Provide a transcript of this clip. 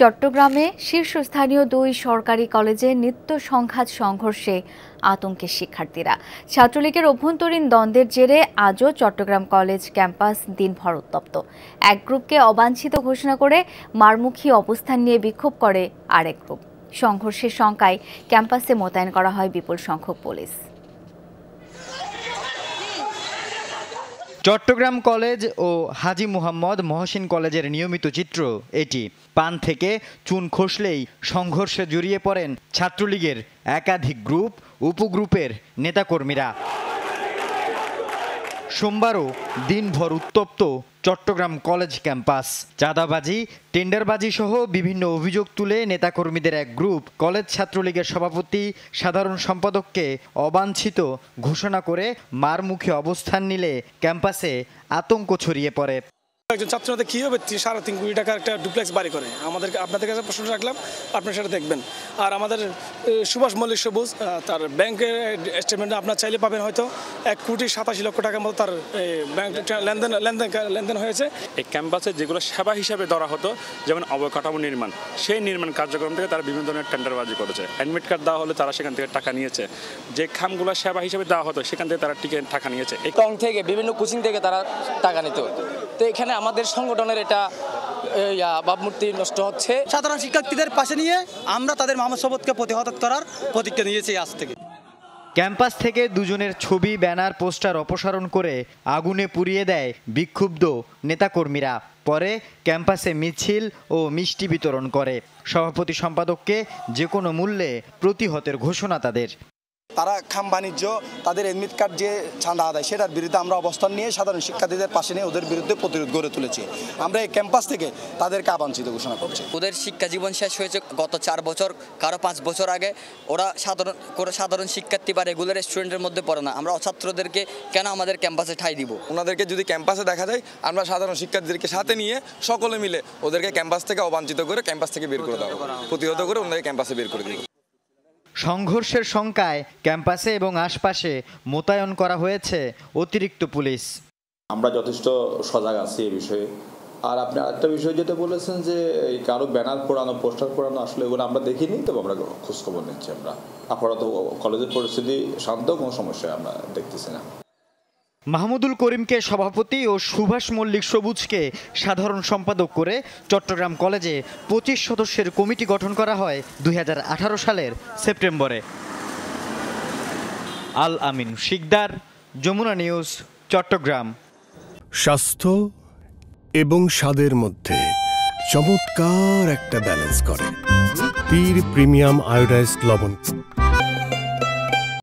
চট্টগ্রামে শীর্ষস্থানীয় 2 সরকারি কলেজে নিত্য সংঘাত সংঘর্ষে আতঙ্কে শিক্ষার্থীরা। ছাত্রলীগের অভ্যন্তরীণ দ্বন্দ্বের জেরে আজও চট্টগ্রাম কলেজ ক্যাম্পাস দিনভর উত্তপ্ত। এক গ্রুপকে অবাঞ্ছিত ঘোষণা করে মারমুখী অবস্থান নিয়ে বিক্ষোভ করে আরেক গ্রুপ। সংঘর্ষের শঙ্কায় ক্যাম্পাসে মোতায়েন করা হয় বিপুল সংখ্যক পুলিশ। চট্টগ্রাম কলেজ ও হাজী মুহাম্মদ মহসিন কলেজের নিয়মিত চিত্র এটি। পান থেকে চুন খসলেই সংঘর্ষে জড়িয়ে পড়েন ছাত্রলীগের একাধিক গ্রুপ, উপগ্রুপের নেতাকর্মীরা। সোমবারও দিনভর উত্তপ্ত চট্টগ্রাম কলেজ ক্যাম্পাস। চাঁদাবাজি, টেন্ডারবাজি সহ বিভিন্ন অভিযোগ তুলে নেতাকর্মীদের এক গ্রুপ কলেজ ছাত্রলীগের সভাপতি, সাধারণ সম্পাদককে অবাঞ্ছিত ঘোষণা করে মারমুখী অবস্থান নিলে ক্যাম্পাসে আতঙ্ক ছড়িয়ে পড়ে। একজন ছাত্রতে কি হবে 3.5 কোটি টাকার একটা ডুপ্লেক্স বাড়ি করে আপনাদের কাছে প্রশ্ন রাখলাম, আপনারা সেটা দেখবেন। আর আমাদের সুভাষ মল্লিক সবুজ তার ব্যাংকের স্টেটমেন্ট আপনার চাইলে পাবেন, হয়তো 1,87,00,000 টাকার মতো তার ব্যাংক লেনদেন হয়েছে। এই ক্যাম্পাসে যেগুলো সেবা হিসাবে ধরা হতো, যেমন অবকাঠামো নির্মাণ, সেই নির্মাণ কার্যক্রম থেকে তারা বিভিন্ন ধরনের টেন্ডারবাজি করেছে। অ্যাডমিট কার্ড দেওয়া হলে তারা সেখান থেকে টাকা নিয়েছে। যে খামগুলো সেবা হিসাবে দেওয়া হতো সেখান থেকে তারা টাকা নিয়েছে। টং থেকে বিভিন্ন কোচিং থেকে তারা টাকা নিত। তো এখানে আমাদের সংগঠনের এটা ভাবমূর্তি নষ্ট হচ্ছে। সাধারণ শিক্ষার্থীদের পাশে নিয়ে আমরা তাদের মামলা শপথকে প্রতিহত করার প্রতিজ্ঞা নিয়েছি আজ থেকে। ক্যাম্পাস থেকে দুজনের ছবি, ব্যানার, পোস্টার অপসারণ করে আগুনে পুড়িয়ে দেয় বিক্ষুব্ধ নেতাকর্মীরা। পরে ক্যাম্পাসে মিছিল ও মিষ্টি বিতরণ করে। সভাপতি সম্পাদককে যে কোনো মূল্যে প্রতিহতের ঘোষণা তাদের। তারা খাম বাণিজ্য, তাদের এডমিট কার্ড যে চাঁদা আদায়, সেটার বিরুদ্ধে আমরা অবস্থান নিয়ে সাধারণ শিক্ষার্থীদের পাশে নিয়ে ওদের বিরুদ্ধে প্রতিরোধ গড়ে তুলেছি। আমরা এই ক্যাম্পাস থেকে তাদেরকে অবাঞ্ছিত ঘোষণা করছি। ওদের শিক্ষা জীবন শেষ হয়েছে গত 4 বছর, কারো 5 বছর আগে। ওরা সাধারণ শিক্ষার্থী বা রেগুলার স্টুডেন্টের মধ্যে পড়ে না। আমরা অছাত্রদেরকে কেন আমাদের ক্যাম্পাসে ঠাঁই দিব? ওনাদেরকে যদি ক্যাম্পাসে দেখা যায়, আমরা সাধারণ শিক্ষার্থীদেরকে সাথে নিয়ে সকলে মিলে ওদেরকে ক্যাম্পাস থেকে অবাঞ্ছিত করে ক্যাম্পাস থেকে বের করে দেওয়া, প্রতিহত করে ওনাদেরকে ক্যাম্পাসে বের করে দিব। সংঘর্ষের শঙ্কায় ক্যাম্পাসে এবং আশপাশে মোতায়েন করা হয়েছে অতিরিক্ত পুলিশ। আমরা যথেষ্ট সজাগ আছি এই বিষয়ে। আর আপনি আরেকটা বিষয় যেটা বলেছেন যে কারো ব্যানার পোড়ানো, পোস্টার পোড়ানো, আসলে এগুলো আমরা দেখিনি, তবে আমরা খোঁজখবর নিচ্ছি। আমরা আপাতত কলেজের পরিস্থিতি শান্ত, কোনো সমস্যা আমরা দেখতেছি না। মাহমুদুল করিমকে সভাপতি ও সুভাষ মল্লিক সবুজকে সাধারণ সম্পাদক করে চট্টগ্রাম কলেজে 25 সদস্যের কমিটি গঠন করা হয় 2018 সালের সেপ্টেম্বরে। আল আমিন শিকদার, যমুনা নিউজ, চট্টগ্রাম। স্বাস্থ্য এবং স্বাদের মধ্যে চমৎকার একটা ব্যালেন্স করে পীর প্রিমিয়াম আয়োডাইজড লবণ।